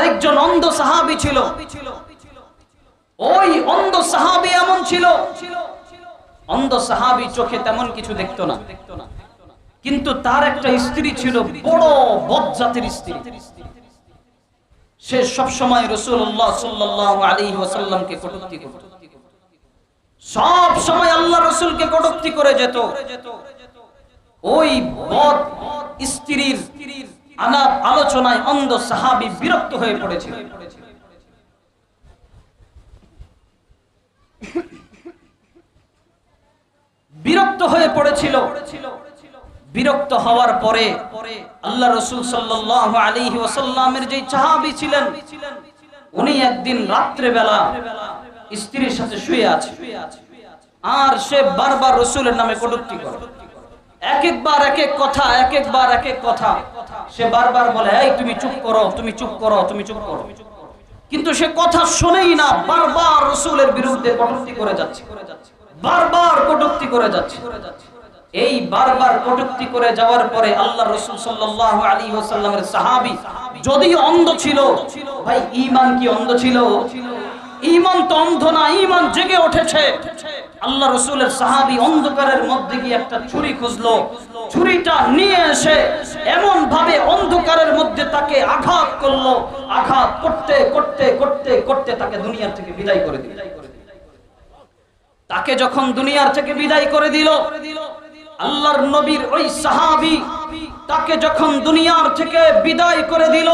আরেকজন অন্ধ সাহাবী ছিল। ওই অন্ধ সাহাবী এমন ছিল, অন্ধ সাহাবী চোখে তেমন কিছু দেখতো না, কিন্তু তার একটা স্ত্রী ছিল, বড় বদজাতের স্ত্রী। সে সব সময় রাসূলুল্লাহ সাল্লাল্লাহু আলাইহি ওয়াসাল্লামকে কটূক্তি করত, সব সময় আল্লাহ রাসূলকে কটূক্তি করে যেত। ওই বদ স্ত্রীর আলাপ আলোচনায় অন্ধ সাহাবী বিরক্ত হয়ে পড়েছিল। বিরক্ত হয়ে পড়েছিল। বিরক্ত হওয়ার পরে আল্লাহ রাসূল সাল্লাল্লাহু আলাইহি ওয়াসাল্লামের যে সাহাবী ছিলেন, উনি একদিন রাত্রে বেলা স্ত্রীর সাথে শুয়ে আছে, আর সে বারবার রাসূলের নামে কটূক্তি করে। একবার এক এক কথা, একবার এক এক কথা সে বারবার বলে, এই তুমি চুপ করো, তুমি চুপ করো, তুমি চুপ করো। কিন্তু সে কথা শুনেই না, বারবার রাসূলের বিরুদ্ধে কটূক্তি করে যাচ্ছে, বারবার কটূক্তি করে যাচ্ছে। এই বারবার কটূক্তি করে যাওয়ার পরে আল্লাহ রাসূল সাল্লাল্লাহু আলাইহি ওয়াসাল্লামের সাহাবী যদিও অন্ধ ছিল, ভাই ঈমান কি অন্ধ ছিল? ঈমান তো অন্ধ না, ঈমান জেগে উঠেছে। আল্লাহ রাসূলের সাহাবী অন্ধকারের মধ্যে গিয়ে একটা ছুরি খুঁজলো, ছুরিটা নিয়ে এসে এমন ভাবে অন্ধকারের মধ্যে তাকে আঘাত করলো, আঘাত করতে করতে করতে করতে তাকে দুনিয়া থেকে বিদায় করে দিল। তাকে যখন দুনিয়ার থেকে বিদায় করে দিল, আল্লাহর নবীর ওই সাহাবী তাকে যখন দুনিয়ার থেকে বিদায় করে দিল,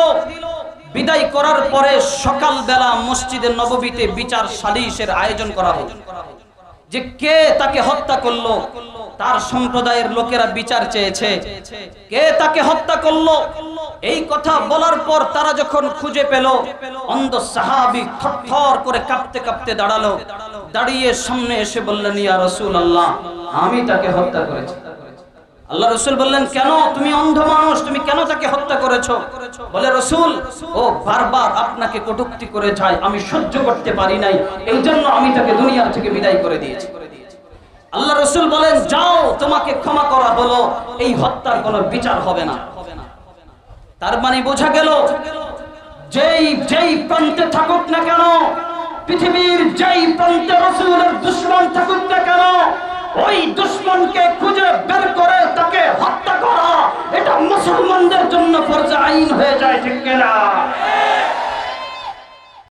বিদায় করার পরে সকাল বেলা মসজিদে নববীতে বিচার সালিশের আয়োজন করা হলো, যে কে তাকে হত্যা করলো। তার সম্প্রদায়ের লোকেরা বিচার চেয়েছে, কে তাকে হত্যা করলো। এই কথা বলার পর তারা যখন খুঁজে পেল, অন্ধ সাহাবী থরথর করে কাঁপতে কাঁপতে দাঁড়ালো, দাঁড়িয়ে সামনে এসে বললেন, ইয়া রাসূলুল্লাহ, আমি তাকে হত্যা করেছি। আল্লাহ রাসূল বললেন, কেন? তুমি অন্ধ মানুষ, তুমি কেন তাকে হত্যা করেছো? বলে, রাসূল, ও বারবার আপনাকে কটূক্তি করে যায়, আমি সহ্য করতে পারি নাই, এই জন্য আমি তাকে দুনিয়া থেকে বিদায় করে দিয়েছি। আল্লাহ রাসূল বলেন, যাও, তোমাকে ক্ষমা করা হলো, এই হত্যার কোনো বিচার হবে না। তার মানে বোঝা গেল, যেই প্রান্তে থাকুক না কেন, পৃথিবীর যেই প্রান্তে রাসূলের দুশমন থাকুক না কেন, ওই দুশমনকে খুঁজে বের করে তাকে হত্যা করা, এটা মুসলমানদের জন্য ফরজ আইন হয়ে যায়, ঠিক কিনা?